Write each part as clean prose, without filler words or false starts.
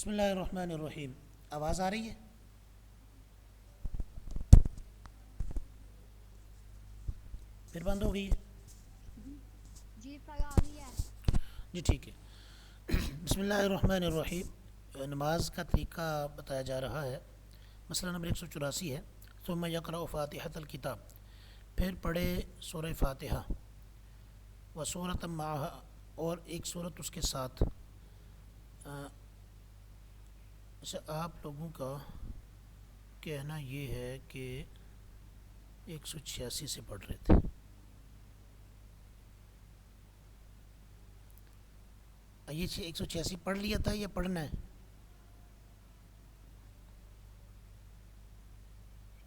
بسم اللہ الرحمن الرحیم. آواز آ رہی ہے؟ پھر بند ہو گئی ہے. جی فراہمی ہے. جی ٹھیک ہے. بسم اللہ الرحمن الرحیم. نماز کا طریقہ بتایا جا رہا ہے. مسئلہ نمبر 184 ہے. ثم یقرأ فاتحۃ الکتاب، پھر پڑھے سورہ فاتحہ، و سورۃ معہا، اور ایک سورت اس کے ساتھ. اچھا، آپ لوگوں کا کہنا یہ ہے کہ 186 سے پڑھ رہے تھے. یہ 186 پڑھ لیا تھا یا پڑھنا ہے؟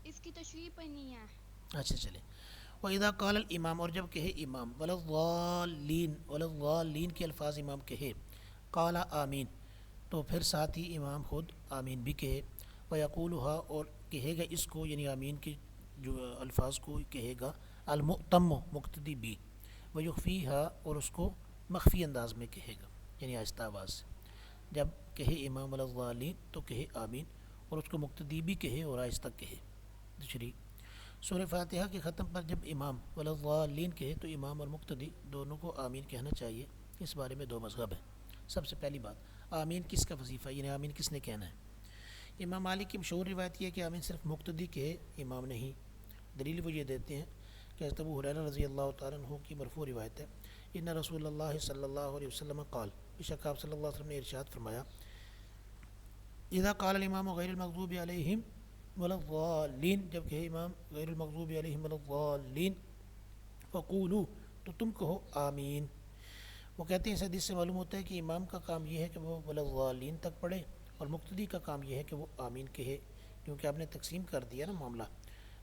اس کی تشریح پڑھنی ہے. اچھا چلے. وَإِذَا قَالَ الْإِمَامُ، اور جب کہے امام، وَلَضَّالِّينَ، وَلَضَّالِّينَ کے الفاظ امام کہے، قَالَ آمین، تو پھر ساتھ ہی امام خود آمین بھی کہے. وَيَقُولُهَا، اور کہے گا اس کو، یعنی آمین کے جو الفاظ کو کہے گا، المؤتم، مقتدی بھی. وَيُخْفِيهَا، اور اس کو مخفی انداز میں کہے گا، یعنی آہستہ آواز سے. جب کہے امام وَلَضَّالِّينَ تو کہے آمین، اور اس کو مقتدی بھی کہے اور آہستہ کہے. دوسری، سورہ فاتحہ کے ختم پر جب امام وَلَضَّالِّينَ کہے تو امام اور مقتدی دونوں کو آمین کہنا چاہیے. اس بارے میں دو مذہب ہیں. سب سے پہلی بات، آمین کس کا وظیفہ ہے، یعنی آمین کس نے کہنا ہے؟ امام مالک کی مشہور روایت یہ ہے کہ آمین صرف مقتدی کہے، امام نہیں. دلیل وہ یہ دیتے ہیں کہ حضرت ابو ہریرہ رضی اللہ تعالیٰ عنہ کی مرفوع روایت ہے، ان رسول اللہ صلی اللہ علیہ وسلم قال، بے شک آپ صلی اللہ علیہ وسلم نے ارشاد فرمایا، اذا قال الامام غیر المغضوب علیہم ولا الضالین، جب کہ امام غیر المغضوب علیہم ولا الضالین، فقولو، تو تم کہو آمین. وہ کہتے ہیں اس حدیث سے معلوم ہوتا ہے کہ امام کا کام یہ ہے کہ وہ ولا الضالین تک پڑھے، اور مقتدی کا کام یہ ہے کہ وہ آمین کہے، کیونکہ آپ نے تقسیم کر دیا نا معاملہ.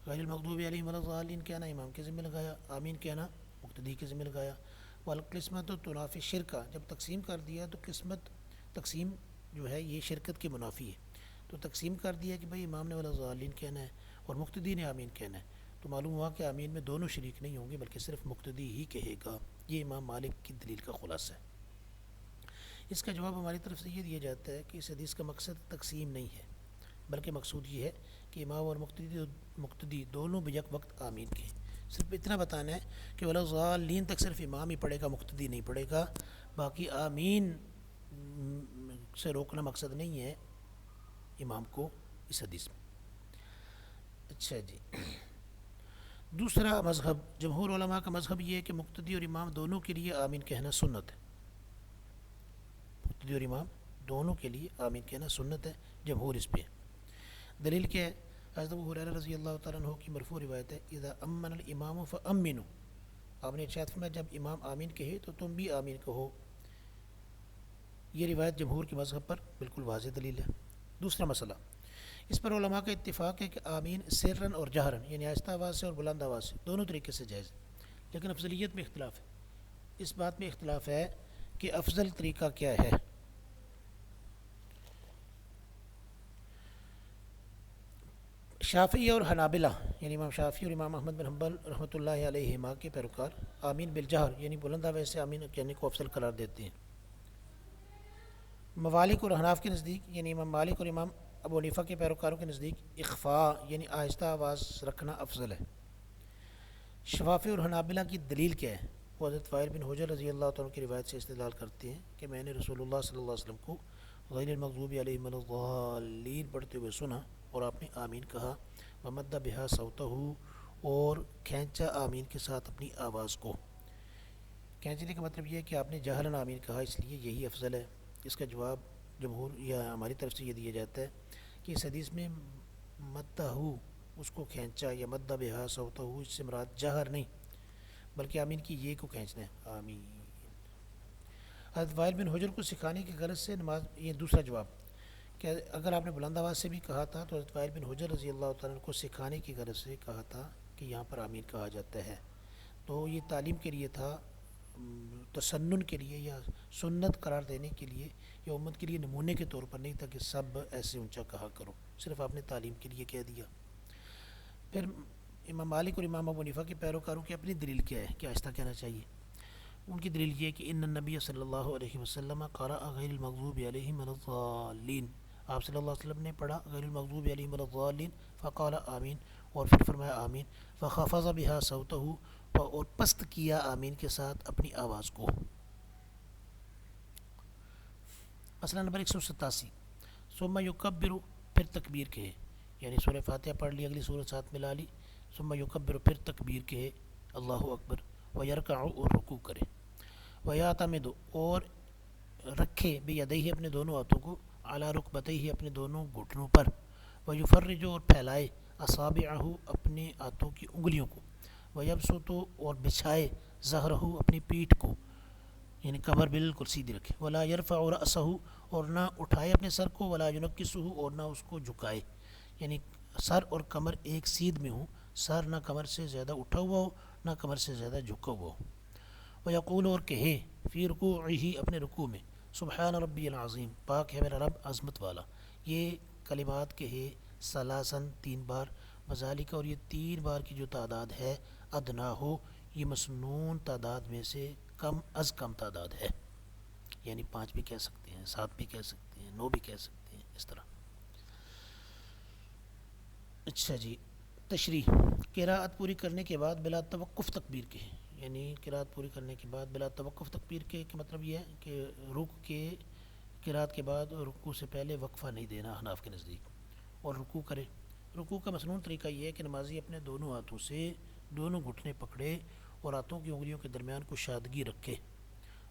غیر المغضوب علیہم ولا الضالین کہنا امام کے ذمہ لگایا، آمین کہنا مقتدی کے ذمہ لگایا. والقسمت تنافی شرکا، جب تقسیم کر دیا تو قسمت، تقسیم جو ہے یہ شرکت کی منافی ہے. تو تقسیم کر دیا کہ بھئی امام نے ولا الضالین کہنا ہے اور مقتدی نے آمین کہنا ہے، تو معلوم ہوا کہ آمین میں دونوں شریک نہیں ہوں گے بلکہ صرف مقتدی ہی کہے گا. یہ امام مالک کی دلیل کا خلاصہ ہے. اس کا جواب ہماری طرف سے یہ دیا جاتا ہے کہ اس حدیث کا مقصد تقسیم نہیں ہے، بلکہ مقصود یہ ہے کہ امام اور مقتدی دونوں بیک وقت آمین کہیں. صرف اتنا بتانا ہے کہ ولا الضالین تک صرف امام ہی پڑھے گا، مقتدی نہیں پڑھے گا. باقی آمین سے روکنا مقصد نہیں ہے امام کو اس حدیث میں. اچھا جی. دوسرا مذہب، جمہور علماء کا مذہب یہ ہے کہ مقتدی اور امام دونوں کے لیے آمین کہنا سنت ہے. مقتدی اور امام دونوں کے لیے آمین کہنا سنت ہے، جمہور اس پہ. دلیل کیا ہے؟ حضرت ابو ہریرہ رضی اللہ تعالیٰ عنہ کی مرفوع روایت ہے، اذا امن الامام فامنوا، آپ نے ارشاد فرمایا جب امام آمین کہے تو تم بھی آمین کہو. یہ روایت جمہور کے مذہب پر بالکل واضح دلیل ہے. دوسرا مسئلہ، اس پر علماء کا اتفاق ہے کہ آمین سرن اور جہرن، یعنی آہستہ آواز سے اور بلند آواز سے، دونوں طریقے سے جائز ہے، لیکن افضلیت میں اختلاف ہے. اس بات میں اختلاف ہے کہ افضل طریقہ کیا ہے. شافعی اور حنابلہ، یعنی امام شافعی اور امام احمد بن حنبل رحمۃ اللہ علیہما کے پیروکار آمین بالجہر، یعنی بلند آواز سے آمین کہنے کو افضل قرار دیتے ہیں. موالک اور حناف کے نزدیک، یعنی امام مالک اور امام ابو حنیفہ کے پیروکاروں کے نزدیک، اخفاء یعنی آہستہ آواز رکھنا افضل ہے. شفافی اور حنابلہ کی دلیل کیا ہے؟ وہ حضرت وائل بن حجر رضی اللہ تعالیٰ کی روایت سے استدلال کرتے ہیں کہ میں نے رسول اللہ صلی اللہ علیہ وسلم کو غیر المغضوب علیہم ولا الضالین پڑھتے ہوئے سنا، اور آپ نے آمین کہا، ومد بہا صوتہ، اور کھینچا آمین کے ساتھ اپنی آواز کو. کھینچنے کا مطلب یہ ہے کہ آپ نے جہرن آمین کہا، اس لیے یہی افضل ہے. اس کا جواب جمہور یا ہماری طرف سے یہ دیا جاتا ہے کہ اس حدیث میں مدہ، اس کو کھینچا، یا مدہ بہا صوتہ، اس سے مراد جہر نہیں بلکہ آمین کی یہ کو کھینچنا ہے، آمین. حضرت وائل بن حجر کو سکھانے کی غرض سے نماز، یہ دوسرا جواب، کہ اگر آپ نے بلند آواز سے بھی کہا تھا تو حضرت وائل بن حجر رضی اللہ تعالیٰ کو سکھانے کی غرض سے کہا تھا کہ یہاں پر آمین کہا جاتا ہے. تو یہ تعلیم کے لیے تھا، تسنن کے لیے یا سنت قرار دینے کے لیے، یا امت کے لیے نمونے کے طور پر نہیں تھا کہ سب ایسے اونچا کہا کرو، صرف آپ نے تعلیم کے لیے کہہ دیا. پھر امام مالک اور امام ابو حنیفہ کے پیروکاروں کی اپنی دلیل کیا ہے کہ آہستہ کہنا چاہیے. ان کی دلیل یہ ہے کہ ان النبی صلی اللہ علیہ وسلم قرأ غیر المغضوب علیہم ولا الضالین، آپ صلی اللہ علیہ وسلم نے پڑھا غیر المغضوب علیہم ولا الضالین فقال آمین، اور پھر فرمایا آمین، فخفض بها صوتہ، اور پست کیا آمین کے ساتھ اپنی آواز کو۔ مسئلہ نمبر 187، ثم یکبر، پھر تکبیر کہے، یعنی سورہ فاتحہ پڑھ لی، اگلی سورہ ساتھ ملا لی، ثم یکبر، پھر تکبیر کہے اللہ اکبر، ویرکع، اور رکوع کرے، ویعتمد، اور رکھے بیدیہ، اپنے دونوں ہاتھوں کو، علی رکبتیہ، اپنے دونوں گھٹنوں پر، ویفرج، اور پھیلائے، اصابعہ، اپنے ہاتھوں کی انگلیوں کو، ویبسط، اور بچھائے، ظہرہ، اپنی پیٹھ کو، یعنی کمر بالکل سیدھی رکھے، ولا یرفع رأسہ، اور نہ اٹھائے اپنے سر کو، ولا ینکسہ، اور نہ اس کو جھکائے، یعنی سر اور کمر ایک سیدھ میں ہوں، سر نہ کمر سے زیادہ اٹھا ہوا ہو نہ کمر سے زیادہ جھکا ہوا ہو۔ ویقول، اور کہے، فی رکوعہ، اپنے رکوع میں، سبحان ربی العظیم، پاک ہے میرا رب عظمت والا، یہ کلمات کہے ثلاثاً، 3 بار، وذالک، اور یہ 3 بار کی جو تعداد ہے، ادنا ہو، یہ مسنون تعداد میں سے کم از کم تعداد ہے، یعنی 5 بھی کہہ سکتے ہیں، 7 بھی کہہ سکتے ہیں، 9 بھی کہہ سکتے ہیں، اس طرح۔ اچھا جی، تشریح، قراءت پوری کرنے کے بعد بلا توقف تکبیر کہے، یعنی قراءت پوری کرنے کے بعد بلا توقف تکبیر کہے کہ مطلب یہ ہے کہ قراءت کے بعد رکوع سے پہلے وقفہ نہیں دینا حناف کے نزدیک، اور رکوع کرے۔ رکوع کا مسنون طریقہ یہ ہے کہ نمازی اپنے دونوں ہاتھوں سے دونوں گھٹنے پکڑے اور ہاتھوں کی انگلیوں کے درمیان کشادگی رکھے،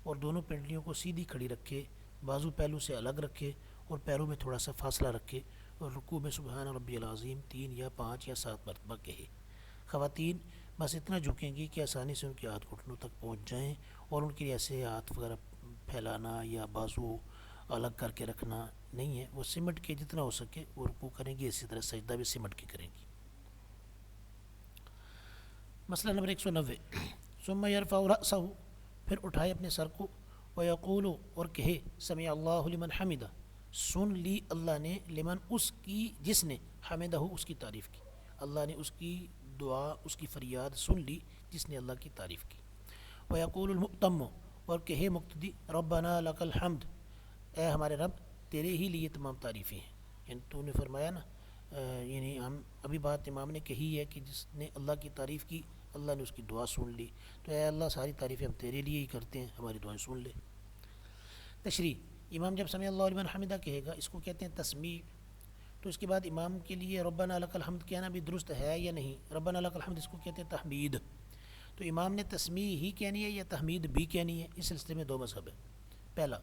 اور دونوں پنڈلیوں کو سیدھی کھڑی رکھے، بازو پہلو سے الگ رکھے، اور پیروں میں تھوڑا سا فاصلہ رکھے، اور رکوع میں سبحان ربی العظیم 3 یا 5 یا 7 مرتبہ کہے۔ خواتین بس اتنا جھکیں گی کہ آسانی سے ان کے ہاتھ گھٹنوں تک پہنچ جائیں، اور ان کے لیے ایسے ہاتھ وغیرہ پھیلانا یا بازو الگ کر کے رکھنا نہیں ہے، وہ سمٹ کے جتنا ہو سکے وہ رکوع کریں گی، اسی طرح سجدہ بھی سمٹ کے کریں گی۔ مسئلہ نمبر 190، ثم یرفع رأسہ، پھر اٹھائے اپنے سر کو، ویقول، اور کہے سمع اللہ لمن حمدہ، سن لی اللہ نے، لمن، اس کی جس نے، حمدہ، اس کی تعریف کی، اللہ نے اس کی دعا، اس کی فریاد سن لی جس نے اللہ کی تعریف کی۔ ویقول المؤتم، اور کہے مقتدی، ربنا لک الحمد، اے ہمارے رب تیرے ہی لیے تمام تعریفیں ہیں، یعنی تو نے فرمایا نا، یعنی ہم ابھی بات امام نے کہی ہے کہ جس نے اللہ کی تعریف کی اللہ نے اس کی دعا سن لی، تو اے اللہ ساری تعریفیں ہم تیرے لیے ہی کرتے ہیں، ہماری دعائیں سن لے۔ تشریح، امام جب سمع اللہ لمن حمدہ کہے گا اس کو کہتے ہیں تسمیع، تو اس کے بعد امام کے لیے ربنا لک الحمد کہنا بھی درست ہے یا نہیں؟ ربنا لک الحمد اس کو کہتے ہیں تحمید، تو امام نے تسمیع ہی کہنی ہے یا تحمید بھی کہنی ہے؟ اس سلسلے میں 2 مذہب ہیں۔ پہلا،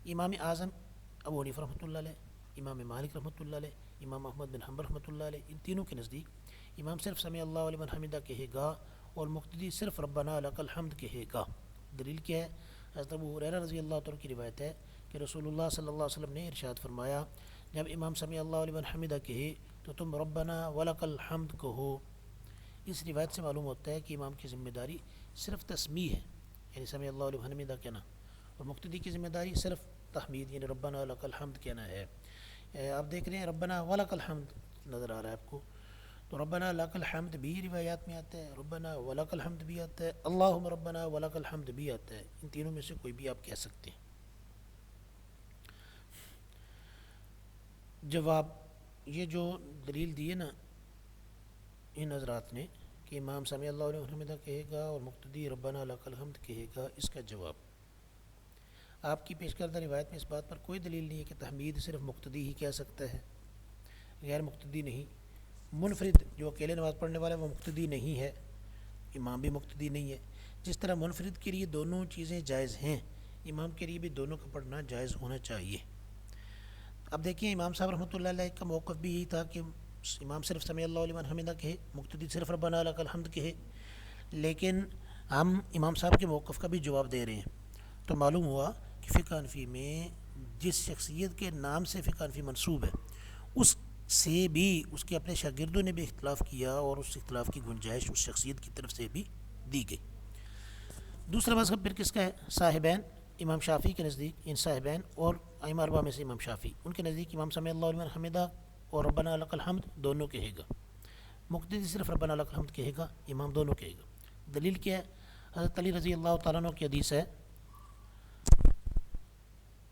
امام اعظم ابو حنیفہ رحمۃ اللہ علیہ، امام مالک رحمۃ اللہ علیہ، امام احمد بن حنبل رحمۃ اللہ علیہ، ان تینوں کے نزدیک امام صرف سمع اللہ لمن حمدہ کہے گا اور مقتدی صرف ربنا لک الحمد کہے گا۔ دلیل کیا ہے؟ حضرت ابو ہریرہ رضی اللہ عنہ کی روایت ہے کہ رسول اللہ صلی اللہ علیہ وسلم نے ارشاد فرمایا، جب امام سمع اللہ لمن حمدہ کہے تو تم ربنا ولک الحمد کہو۔ اس روایت سے معلوم ہوتا ہے کہ امام کی ذمہ داری صرف تسمیع ہے، یعنی سمع اللہ لمن حمدہ کہنا، اور مقتدی کی ذمہ داری صرف تحمید، یعنی ربنا لک الحمد کہنا ہے۔ آپ دیکھ رہے ہیں ربنا ولک الحمد نظر آ رہا ہے آپ کو، تو ربنا لک الحمد بھی روایات میں آتا ہے، ربنا ولک الحمد بھی آتا ہے، اللہم ربنا ولک الحمد بھی آتا ہے، ان تینوں میں سے کوئی بھی آپ کہہ سکتے ہیں۔ جواب، یہ جو دلیل دی ہے نا ان حضرات نے کہ امام سمع اللہ علیہ وسلم کہے گا اور مقتدی ربنا لک الحمد کہے گا، اس کا جواب، آپ کی پیش کردہ روایت میں اس بات پر کوئی دلیل نہیں ہے کہ تحمید صرف مقتدی ہی کہہ سکتا ہے، غیر مقتدی نہیں۔ منفرد جو اکیلے نماز پڑھنے والا ہے وہ مقتدی نہیں ہے، امام بھی مقتدی نہیں ہے۔ جس طرح منفرد کے لیے دونوں چیزیں جائز ہیں، امام کے لیے بھی دونوں کا پڑھنا جائز ہونا چاہیے۔ اب دیکھیں امام صاحب رحمۃ اللہ علیہ کا موقف بھی یہی تھا کہ امام صرف سمع اللہ لمن حمدہ کہے، مقتدی صرف ربنا لک الحمد کہے، لیکن ہم امام صاحب کے موقف کا بھی جواب دے رہے ہیں، تو معلوم ہوا کہ فقہ حنفی میں جس شخصیت کے نام سے فقہ حنفی منسوب ہے اس سے بھی اس کے اپنے شاگردوں نے بھی اختلاف کیا، اور اس اختلاف کی گنجائش اس شخصیت کی طرف سے بھی دی گئی۔ دوسرا مذہب پھر کس کا ہے؟ صاحبین، امام شافعی کے نزدیک، ان صاحبین اور ائمہ اربعہ میں سے امام شافعی، ان کے نزدیک امام سمع اللہ لمن حمدہ اور ربنا لک الحمد دونوں کہے گا، مقتدی صرف ربنا لک الحمد کہے گا، امام دونوں کہے گا۔ دلیل کیا ہے؟ حضرت علی رضی اللہ تعالیٰ عنہ کی حدیث ہے،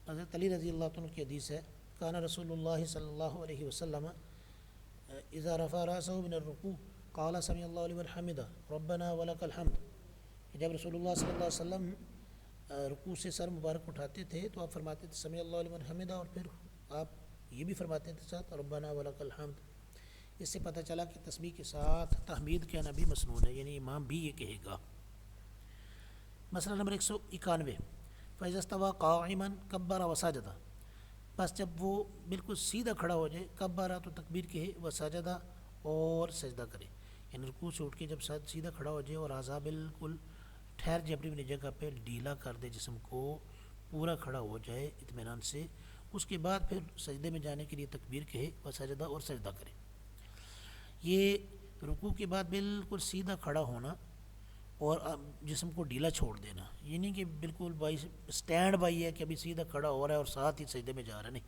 حضرت علی رضی اللہ عنہ کی حدیث ہے، کان رسول اللہ صلی اللہ علیہ وسلم اذا رفع راسه من الرکوع قال سمع اللہ لمن حمدہ ربنا ولک الحمد، کہ جب رسول اللہ صلی اللہ علیہ وسلم رکوع سے سر مبارک اٹھاتے تھے تو آپ فرماتے تھے سمع اللہ لمن حمدہ، اور پھر آپ یہ بھی فرماتے تھے ساتھ ربنا ولک الحمد۔ اس سے پتہ چلا کہ تسبیح کے ساتھ تحمید کہنا بھی مسنون ہے، یعنی امام بھی یہ کہے گا۔ مسئلہ نمبر 191، فَإِذَا اسْتَوَىٰ قَائِمًا كَبَّرَ وَسَجَدَ، بس جب وہ بالکل سیدھا کھڑا ہو جائے، کبارہ تو تکبیر کہے، وسجدہ اور سجدہ کرے، یعنی رکوع سے اٹھ کے جب سیدھا کھڑا ہو جائے اور اعضاء بالکل ٹھہر جائے اپنی جگہ پہ، ڈھیلا کر دے جسم کو، پورا کھڑا ہو جائے اطمینان سے، اس کے بعد پھر سجدے میں جانے کے لیے تکبیر کہے، وسجدہ اور سجدہ کرے۔ یہ رکوع کے بعد بالکل سیدھا کھڑا ہونا اور جسم کو ڈھیلا چھوڑ دینا، یہ نہیں کہ بالکل بائی اسٹینڈ بائی ہے کہ ابھی سیدھا کھڑا ہو رہا ہے اور ساتھ ہی سجدے میں جا رہا ہے، نہیں،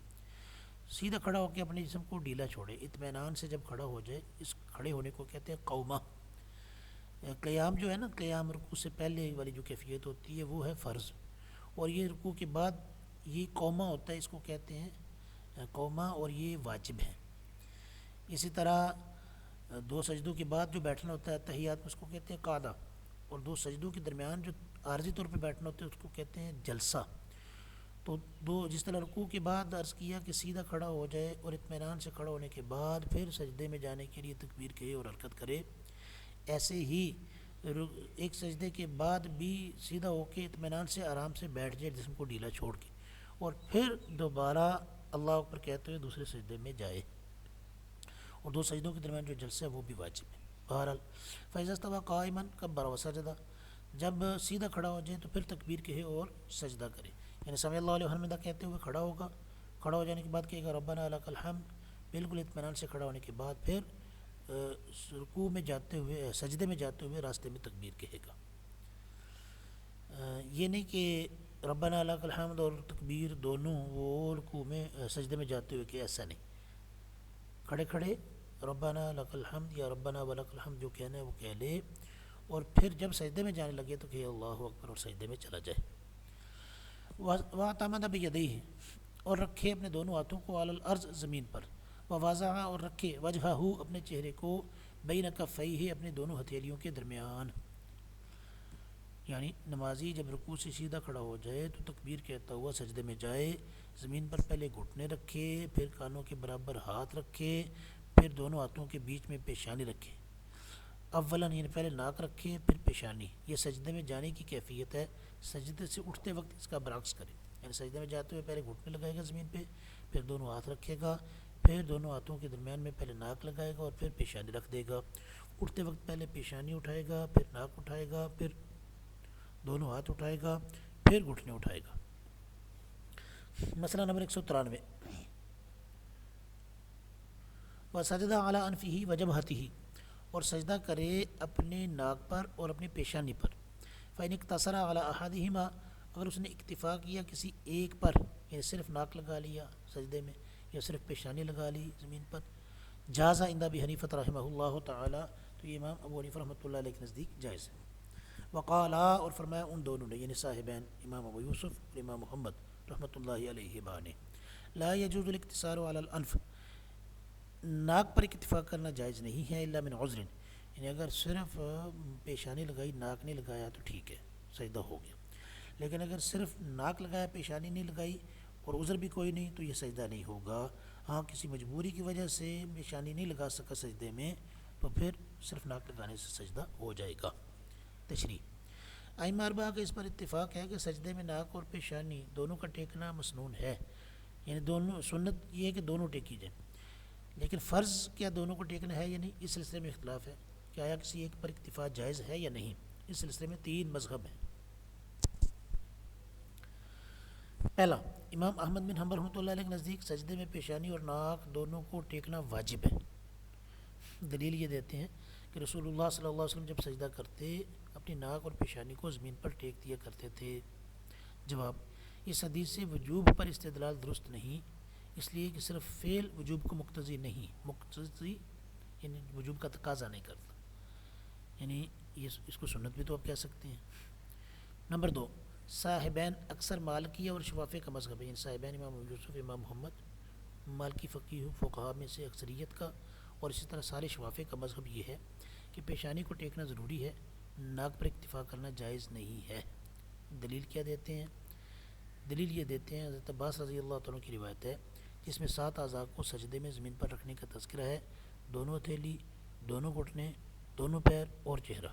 سیدھا کھڑا ہو کے اپنے جسم کو ڈھیلا چھوڑے، اطمینان سے جب کھڑا ہو جائے، اس کھڑے ہونے کو کہتے ہیں قومہ۔ قیام جو ہے نا، قیام رکوع سے پہلے والی جو کیفیت ہوتی ہے وہ ہے فرض، اور یہ رکوع کے بعد یہ قومہ ہوتا ہے، اس کو کہتے ہیں قومہ، اور یہ واجب ہے۔ اسی طرح دو سجدوں کے بعد جو بیٹھنا ہوتا ہے تحیات میں، اس کو کہتے ہیں قعدہ، اور دو سجدوں کے درمیان جو عارضی طور پہ بیٹھنا ہوتا ہے اس کو کہتے ہیں جلسہ۔ تو جس طرح رکوع کے بعد عرض کیا کہ سیدھا کھڑا ہو جائے اور اطمینان سے کھڑا ہونے کے بعد پھر سجدے میں جانے کے لیے تکبیر کہے اور حرکت کرے، ایسے ہی ایک سجدے کے بعد بھی سیدھا ہو کے اطمینان سے آرام سے بیٹھ جائے جسم کو ڈھیلا چھوڑ کے، اور پھر دوبارہ اللہ اکبر کہتے ہوئے دوسرے سجدے میں جائے، اور دو سجدوں کے درمیان جو جلسہ ہے وہ بھی واجب ہے۔ بہرحال فَإِذَا اسْتَوَىٰ قَائِمًا كَبَّرَ وَسَجَدَ، جب سیدھا کھڑا ہو جائے تو پھر تکبیر کہے اور سجدہ کرے، یعنی سمع اللہ لمن حمدہ کہتے ہوئے کھڑا ہوگا، کھڑا ہو جانے کے بعد کہے گا ربنا لک الحمد، بالکل اطمینان سے کھڑا ہونے کے بعد پھر رکوع میں جاتے ہوئے، سجدے میں جاتے ہوئے راستے میں تکبیر کہے گا۔ یہ نہیں کہ ربنا لک الحمد اور تکبیر دونوں وہ رکوع میں سجدے میں جاتے ہوئے کہ، ایسا نہیں، کھڑے کھڑے ربنا لک الحمد یا ربنا ولک الحمد جو کہنا ہے وہ کہہ لے، اور پھر جب سجدے میں جانے لگے تو کہ اللہ اکبر اور سجدے میں چلا جائے۔ وَاعْتَمَدَ بِيَدَيْهِ، اور رکھے اپنے دونوں ہاتھوں کو علی الارض زمین پر، وَوَضَعَ اور رکھے وجہہ اپنے چہرے کو بین کفیہ اپنے دونوں ہتھیلیوں کے درمیان، یعنی نمازی جب رکوع سے سیدھا کھڑا ہو جائے تو تکبیر کہتا ہوا سجدے میں جائے، زمین پر پہلے گھٹنے رکھے، پھر کانوں کے برابر ہاتھ رکھے، پھر دونوں ہاتھوں کے بیچ میں پیشانی رکھے، اولاً یعنی پہلے ناک رکھے پھر پیشانی، یہ سجدے میں جانے کی کیفیت ہے۔ سجدے سے اٹھتے وقت اس کا برعکس کرے، یعنی سجدے میں جاتے ہوئے پہلے گھٹنے لگائے گا زمین پہ، پھر دونوں ہاتھ رکھے گا، پھر دونوں ہاتھوں کے درمیان میں پہلے ناک لگائے گا اور پھر پیشانی رکھ دے گا، اٹھتے وقت پہلے پیشانی اٹھائے گا، پھر ناک اٹھائے گا، پھر دونوں ہاتھ اٹھائے گا، پھر گھٹنے اٹھائے گا۔ مسئلہ نمبر 193، وَسَجَدَ عَلَىٰ أَنفِهِ وَجَبْهَتِهِ، اور سجدہ کرے اپنے ناک پر اور اپنی پیشانی پر، فَإِنِ اقْتَصَرَ عَلَىٰ أَحَدِهِمَا، اگر اس نے اکتفا کیا کسی ایک پر، یعنی صرف ناک لگا لیا سجدے میں یا صرف پیشانی لگا لی زمین پر، جاز عند ابی حنیفہ رحمہ اللہ تعالی، تو یہ امام ابو حنیفہ رحمۃ اللہ علیہ کے نزدیک جائز ہے۔ وقالا، اور فرمایا ان دونوں نے، یعنی صاحبین امام ابو یوسف اور امام محمد رحمۃ اللہ علیہ نے، لا یجوز الاقتصار علی الانف، ناک پر اکتفا کرنا جائز نہیں ہے، الا من عذر، یعنی اگر صرف پیشانی لگائی ناک نہیں لگایا تو ٹھیک ہے سجدہ ہو گیا، لیکن اگر صرف ناک لگایا پیشانی نہیں لگائی اور عذر بھی کوئی نہیں تو یہ سجدہ نہیں ہوگا۔ ہاں کسی مجبوری کی وجہ سے پیشانی نہیں لگا سکا سجدے میں تو پھر صرف ناک لگانے سے سجدہ ہو جائے گا۔ تشریح، ائمہ اربعہ کا اس پر اتفاق ہے کہ سجدے میں ناک اور پیشانی دونوں کا ٹیکنا مسنون ہے، یعنی دونوں، سنت یہ ہے کہ دونوں ٹیکی جائیں، لیکن فرض کیا دونوں کو ٹیکنا ہے یا نہیں، اس سلسلے میں اختلاف ہے کہ آیا کسی ایک پر اکتفا جائز ہے یا نہیں، اس سلسلے میں 3 مذہب ہیں۔ پہلا، امام احمد بن حنبل رحمۃ اللہ علیہ کے نزدیک سجدے میں پیشانی اور ناک دونوں کو ٹیکنا واجب ہے۔ دلیل یہ دیتے ہیں کہ رسول اللہ صلی اللہ علیہ وسلم جب سجدہ کرتے اپنی ناک اور پیشانی کو زمین پر ٹیک دیا کرتے تھے۔ جواب، اس حدیث سے وجوب پر استدلال درست نہیں، اس لیے کہ صرف فعل وجوب کو مقتضی نہیں، مقتضی یعنی وجوب کا تقاضا نہیں کرتا، یعنی اس کو سنت بھی تو آپ کہہ سکتے ہیں۔ نمبر 2، صاحبین اکثر مالکی اور شفافے کا مذہب ہے، یعنی صاحبین امام ابو یوسف امام محمد مالکی فقیہ فقہا میں سے اکثریت کا، اور اسی طرح سارے شفافے کا مذہب یہ ہے کہ پیشانی کو ٹیکنا ضروری ہے، ناک پر اکتفا کرنا جائز نہیں ہے۔ دلیل کیا دیتے ہیں؟ دلیل یہ دیتے ہیں حضرت عباس رضی اللہ تعالیٰ کی روایت ہے جس میں 7 اعضاء کو سجدے میں زمین پر رکھنے کا تذکرہ ہے، دونوں ہتھیلی، دونوں گھٹنے، دونوں پیر اور چہرہ۔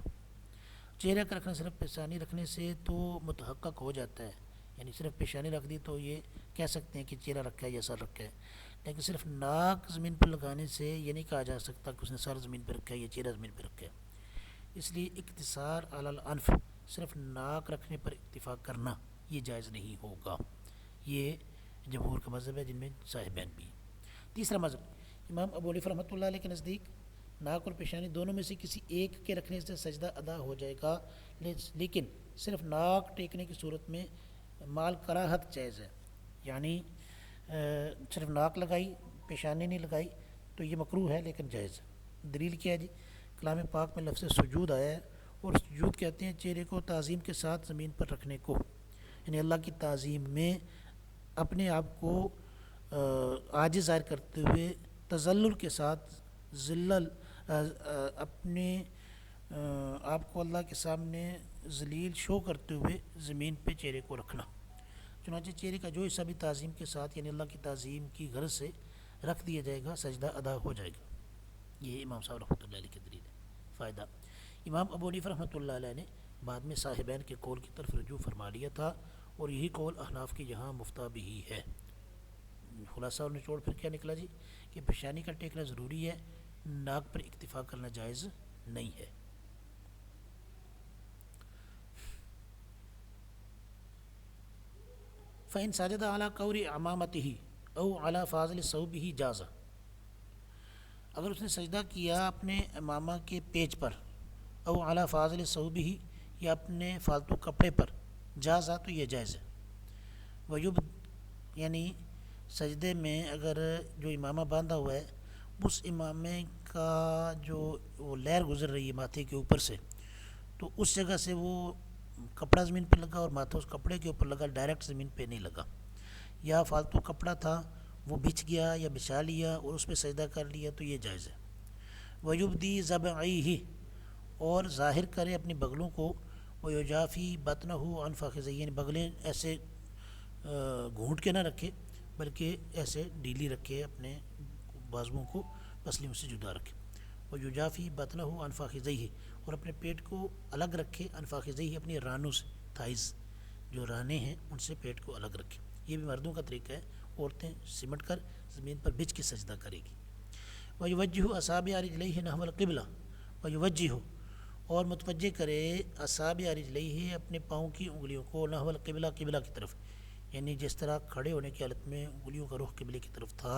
چہرہ کا رکھنا صرف پیشانی رکھنے سے تو متحقق ہو جاتا ہے، یعنی صرف پیشانی رکھ دی تو یہ کہہ سکتے ہیں کہ چہرہ رکھا ہے یا سر رکھا ہے، لیکن صرف ناک زمین پر لگانے سے یہ نہیں کہا جا سکتا کہ اس نے سر زمین پہ رکھا ہے یا چہرہ زمین پہ رکھا ہے۔ اس لیے اقتصار علی الانف، صرف ناک رکھنے پر اکتفا کرنا یہ جائز نہیں ہوگا۔ یہ جمہور کا مذہب ہے جن میں صاحبین بھی ہیں۔ تیسرا مذہب امام ابو حنیفہ رحمۃ اللہ علیہ کے نزدیک ناک اور پیشانی دونوں میں سے کسی ایک کے رکھنے سے سجدہ ادا ہو جائے گا، لیکن صرف ناک ٹیکنے کی صورت میں مال کراہت جائز ہے، یعنی صرف ناک لگائی پیشانی نہیں لگائی تو یہ مکروہ ہے لیکن جائز ہے۔ دلیل کیا ہے جی؟ کلام پاک میں لفظ سجود آیا ہے، اور سجود کہتے ہیں چہرے کو تعظیم کے ساتھ زمین پر رکھنے کو، یعنی اللہ کی تعظیم میں اپنے آپ کو عاجز ظاہر کرتے ہوئے تذلل کے ساتھ اپنے آپ کو اللہ کے سامنے ذلیل شو کرتے ہوئے زمین پہ چہرے کو رکھنا۔ چنانچہ چہرے کا جو حصہ بھی تعظیم کے ساتھ یعنی اللہ کی تعظیم کی غرض سے رکھ دیا جائے گا سجدہ ادا ہو جائے گا۔ یہ امام صاحب رحمۃ اللہ علیہ کی دلیل ہے۔ فائدہ، امام ابو حنیفہ رحمۃ اللہ علیہ نے بعد میں صاحبین کے قول کی طرف رجوع فرما لیا تھا، اور یہی قول احناف کے یہاں مفتہ بھی ہے۔ خلاصہ اور نچوڑ پھر کیا نکلا جی؟ کہ پیشانی کا ٹیکنا ضروری ہے، ناک پر اکتفا کرنا جائز نہیں ہے۔ فَإِن سَجَدَ عَلَى قَوْرِ عَمَامَتِهِ أَوْ عَلَى فَاضِلِ ثَوْبِهِ جَازَ، اگر اس نے سجدہ کیا اپنے امامہ کے پیچ پر، او علی فاضل ثوبہ، یا اپنے فالتو کپڑے پر، جازا تو یہ جائز ہے۔ ویب، یعنی سجدے میں اگر جو امامہ باندھا ہوا ہے اس امامے کا جو وہ لہر گزر رہی ہے ماتھے کے اوپر سے، تو اس جگہ سے وہ کپڑا زمین پہ لگا اور ماتھا اس کپڑے کے اوپر لگا، ڈائریکٹ زمین پہ نہیں لگا، یا فالتو کپڑا تھا وہ بچھ گیا یا بچھا لیا اور اس پہ سجدہ کر لیا تو یہ جائز ہے۔ ویبدی ذبعیہ، اور ظاہر کرے اپنی بغلوں کو، ویجافی بطنہ عن فخذیہ، یعنی بغلیں ایسے گھونٹ کے نہ رکھے بلکہ ایسے ڈھیلی رکھے، اپنے بازوؤں کو پسلیوں سے جدا رکھے۔ ویجافی بطنہ عن فخذیہ، اور اپنے پیٹ کو الگ رکھے، عن فخذیہ اپنی رانوں سے، تھائز جو رانے ہیں ان سے پیٹ کو الگ رکھے۔ یہ بھی مردوں کا طریقہ ہے، عورتیں سمٹ کر زمین پر بچھ کے سجدہ کرے گی۔ وَيُوَجِّهُ أَصَابِعَ رِجْلَيْهِ نَحْوَ الْقِبْلَةِ، وَيُوَجِّهُ، اور متوجہ کرے أَصَابِعَ رِجْلَيْهِ اپنے پاؤں کی انگلیوں کو، نحو القبلہ، قبلہ کی طرف، یعنی جس طرح کھڑے ہونے کی حالت میں انگلیوں کا رخ قبلے کی طرف تھا،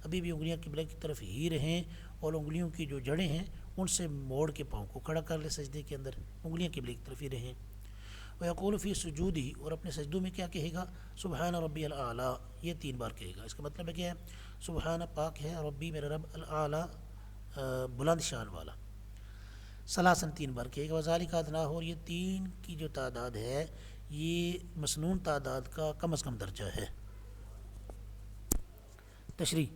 ابھی بھی انگلیاں قبلہ کی طرف ہی رہیں، اور انگلیوں کی جو جڑیں ہیں ان سے موڑ کے پاؤں کو کھڑا کر لے سجدے کے اندر، انگلیاں قبلے کی طرف ہی رہیں۔ وَيَقُولُ فِي سُجُودِهِ، اور اپنے سجدوں میں کیا کہے گا؟ سبحان ربی الاعلیٰ، یہ 3 بار کہے گا۔ اس کا مطلب ہے کیا ہے؟ سبحان پاک ہے، ربی میرا رب، الاعلیٰ بلند شان والا، ثلاثاً 3 بار کہے گا۔ وذالک ادنیٰ، اور یہ 3 کی جو تعداد ہے یہ مسنون تعداد کا کم از کم درجہ ہے۔ تشریح،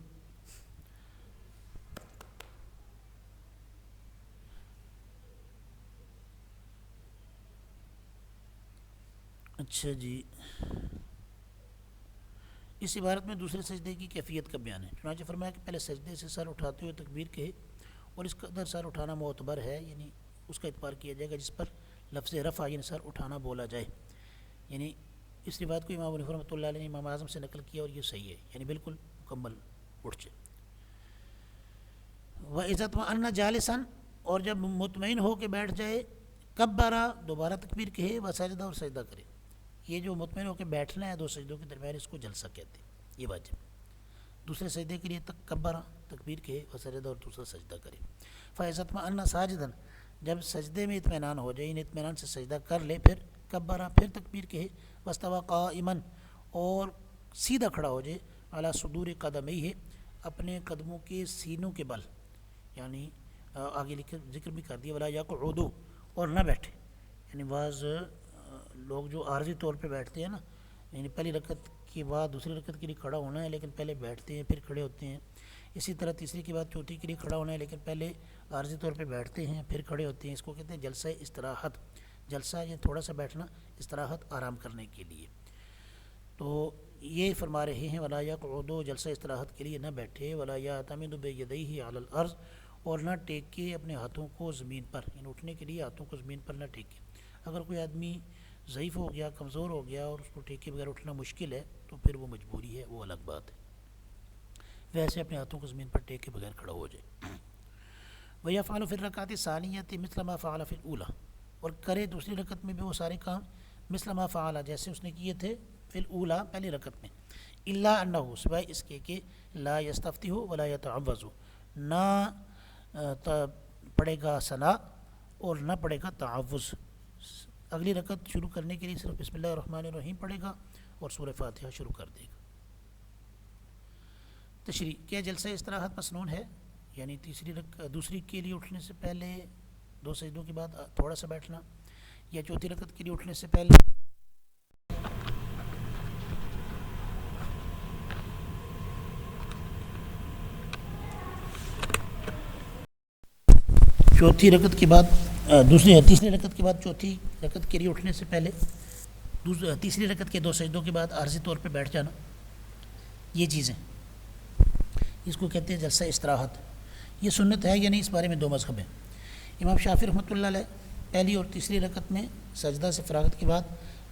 اچھا جی، اس عبارت میں دوسرے سجدے کی کیفیت کا بیان ہے۔ چنانچہ فرمایا کہ پہلے سجدے سے سر اٹھاتے ہوئے تکبیر کہے، اور اس قدر سر اٹھانا معتبر ہے، یعنی اس کا اعتبار کیا جائے گا جس پر لفظ رفع یعنی سر اٹھانا بولا جائے، یعنی اس روایت کو امام حنیفہ رحمۃ اللہ علیہ نے امام اعظم سے نقل کیا اور یہ صحیح ہے، یعنی بالکل مکمل اٹھ جائے۔ وَإِذَا اطْمَأَنَّ جَالِسًا، اور جب مطمئن ہو کے بیٹھ جائے، کبرا، دوبارہ تکبیر کہے، وسجدہ، اور سجدہ کرے۔ یہ جو مطمئن ہو کے بیٹھنا ہے 2 سجدوں کے درمیان، اس کو جلسہ کہتے ہیں، یہ واجب۔ دوسرے سجدے کے لیے کبرا، تکبیر کہے، وسجدہ، اور دوسرا سجدہ کرے۔ فَإِذَا اطْمَأَنَّ سَاجِدًا، جب سجدے میں اطمینان ہو جائے، اطمینان سے سجدہ کر لے، پھر کبرا، پھر تکبیر کہے، واستوى قائمًا، اور سیدھا کھڑا ہو جائے، علی صدور قدمیہ، اپنے قدموں کے سینوں کے بل، یعنی آگے ذکر بھی کر دیا، ولا یقعد، اور نہ بیٹھے، یعنی بعض لوگ جو عارضی طور پہ بیٹھتے ہیں نا، یعنی پہلی رکعت کے بعد دوسری رکعت کے لیے کھڑا ہونا ہے لیکن پہلے بیٹھتے ہیں پھر کھڑے ہوتے ہیں، اسی طرح تیسری کے بعد چوتھی کے لیے کھڑا ہونا ہے لیکن پہلے عارضی طور پہ بیٹھتے ہیں پھر کھڑے ہوتے ہیں، اس کو کہتے ہیں جلسہ استراحت۔ جلسہ یہ تھوڑا سا بیٹھنا، استراحت آرام کرنے کے لیے۔ تو یہ فرما رہے ہیں ولا یقعدوا، جلسہ استراحت کے لیے نہ بیٹھے، ولا یعتمد بیدیہ علی الارض، اور نہ ٹیکے اپنے ہاتھوں کو زمین پر، یعنی اٹھنے کے لیے ہاتھوں کو زمین پر نہ ٹیکے۔ اگر کوئی آدمی ضعیف ہو گیا، کمزور ہو گیا اور اس کو ٹیکے بغیر اٹھنا مشکل ہے تو پھر وہ مجبوری ہے، وہ الگ بات ہے، ویسے اپنے ہاتھوں کو زمین پر ٹیکے بغیر کھڑا ہو جائے۔ وَيَفْعَلُ فِي الرَّكْعَةِ الثَّانِيَةِ مِثْلَ مَا فَعَلَ فِي الْأُولَى، اور کرے دوسری رکعت میں بھی وہ سارے کام مثل ما فعل، جیسے اس نے کیے تھے فی الاولیٰ، پہلی رکعت میں، الا انہ، سوائے اس کے کہ لا یستفتح ولا یتعوذ، نہ پڑھے گا ثنا اور نہ پڑھے گا تعوذ۔ اگلی رکعت شروع کرنے کے لیے صرف بسم اللہ الرحمن الرحیم پڑھے گا اور سورہ فاتحہ شروع کر دے گا۔ تشریح، کیا جلسہ استراحت مسنون ہے؟ یعنی دوسری کے لیے اٹھنے سے پہلے 2 سجدوں کے بعد تھوڑا سا بیٹھنا، یا چوتھی رکعت کے لیے اٹھنے سے پہلے چوتھی رکعت کے بعد تیسری رکعت کے بعد چوتھی رکعت کے لیے اٹھنے سے پہلے تیسری رکعت کے 2 سجدوں کے بعد عارضی طور پہ بیٹھ جانا، یہ چیزیں اس کو کہتے ہیں جلسہ استراحت۔ یہ سنت ہے یا نہیں، اس بارے میں 2 مذہب ہیں۔ امام شافعی رحمۃ اللہ علیہ پہلی اور تیسری رکعت میں سجدہ سے فراغت کے بعد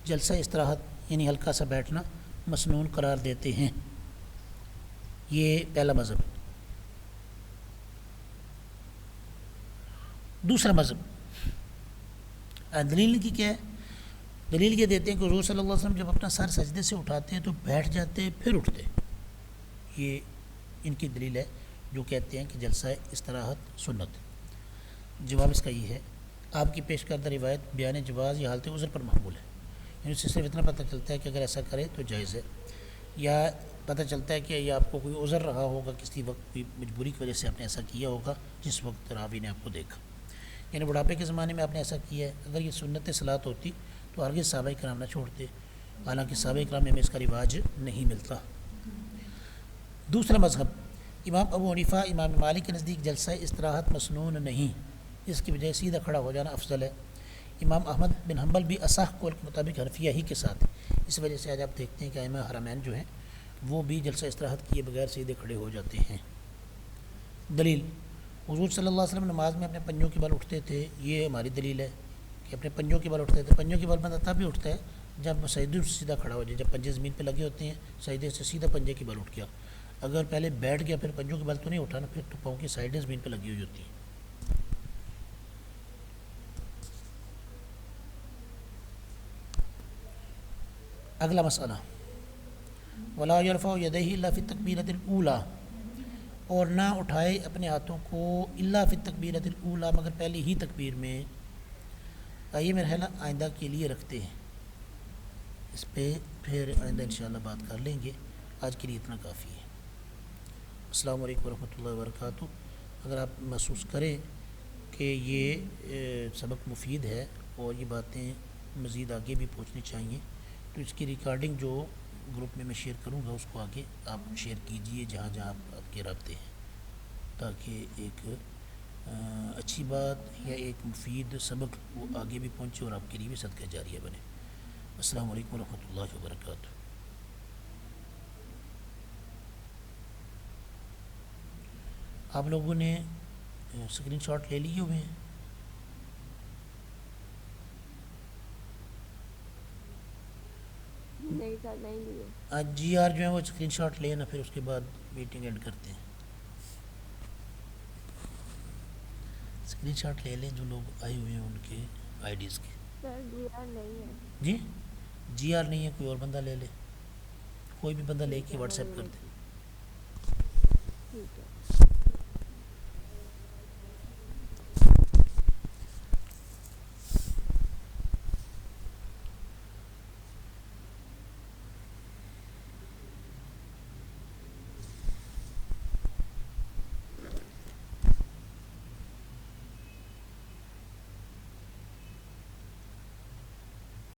جلسہ استراحت یعنی ہلکا سا بیٹھنا مسنون قرار دیتے ہیں، یہ پہلا مذہب ہے۔ دوسرا مذہب دلیل کی کیا ہے؟ دلیل یہ دیتے ہیں کہ حضور صلی اللہ علیہ وسلم جب اپنا سر سجدے سے اٹھاتے ہیں تو بیٹھ جاتے پھر اٹھتے، یہ ان کی دلیل ہے جو کہتے ہیں کہ جلسہ استراحت سنت۔ جواب اس کا یہ ہے، آپ کی پیش کردہ روایت بیان جواز یا حالت عذر پر محمول ہے، یعنی اس سے صرف اتنا پتہ چلتا ہے کہ اگر ایسا کرے تو جائز ہے، یا پتہ چلتا ہے کہ یہ آپ کو کوئی عذر رہا ہوگا، کسی وقت کوئی مجبوری کی وجہ سے آپ نے ایسا کیا ہوگا جس وقت راوی نے آپ کو دیکھا، یعنی بڑھاپے کے زمانے میں آپ نے ایسا کیا ہے۔ اگر یہ سنت صلاۃ ہوتی تو ہرگز صحابہ کرام نہ چھوڑتے، حالانکہ صحابہ کرام میں اس کا رواج نہیں ملتا۔ دوسرا مذہب امام ابو حنیفہ امام مالک کے نزدیک جلسہ استراحت مسنون نہیں، اس کی بجائے سیدھا کھڑا ہو جانا افضل ہے۔ امام احمد بن حنبل بھی اصح قول کے مطابق حنفیہ ہی کے ساتھ، اس وجہ سے آج آپ دیکھتے ہیں کہ ائمہ حرمین جو ہیں وہ بھی جلسہ استراحت کیے بغیر سیدھے کھڑے ہو جاتے ہیں۔ دلیل، حضور صلی اللہ علیہ وسلم نماز میں اپنے پنجوں کے بل اٹھتے تھے، یہ ہماری دلیل ہے کہ اپنے پنجوں کے بل اٹھتے تھے۔ پنجوں کے بل بندہ تب بھی اٹھتا ہے جب سجدے سے سیدھا کھڑا ہو جائے، جب پنجے زمین پہ لگے ہوتے ہیں سجدے سے سیدھا پنجے کے بل اٹھ گیا، اگر پہلے بیٹھ گیا پھر پنجوں کے بل تو نہیں اٹھانا، پھر تو پاؤں کی سائڈیں زمین پہ لگی ہوئی ہوتی ہیں۔ اگلا مسئلہ ولا یرفع یدیہ الا فی التکبیرۃ الاولیٰ، اور نہ اٹھائے اپنے ہاتھوں کو الا فی التکبیرۃ الاولیٰ مگر پہلی ہی تکبیر میں۔ یہ مرحلہ آئندہ کے لیے رکھتے ہیں، اس پہ پھر آئندہ انشاءاللہ بات کر لیں گے، آج کے لیے اتنا کافی ہے۔ السلام علیکم ورحمۃ اللہ وبرکاتہ۔ اگر آپ محسوس کریں کہ یہ سبق مفید ہے اور یہ باتیں مزید آگے بھی پہنچنی چاہیے تو اس کی ریکارڈنگ جو گروپ میں شیئر کروں گا اس کو آگے آپ شیئر کیجئے جہاں جہاں آپ کے رابطے ہیں، تاکہ ایک اچھی بات یا ایک مفید سبق وہ آگے بھی پہنچے اور آپ کے لیے بھی صدقہ جاریہ بنے۔ السلام علیکم ورحمۃ اللہ وبرکاتہ۔ آپ لوگوں نے اسکرین شاٹ لے لیے ہوئے ہیں؟ نہیں سر، نہیں لیے۔ آج جی آر جو ہے وہ اسکرین شاٹ لے نا، پھر اس کے بعد میٹنگ اینڈ کرتے ہیں۔ اسکرین شاٹ لے لیں جو لوگ آئے ہوئے ہیں ان کے آئی ڈیز کے۔ سر جی آر نہیں ہے۔ جی جی آر نہیں ہے، کوئی اور بندہ لے لے، کوئی بھی بندہ لے کے واٹس ایپ کر دے۔ ٹھیک ہے۔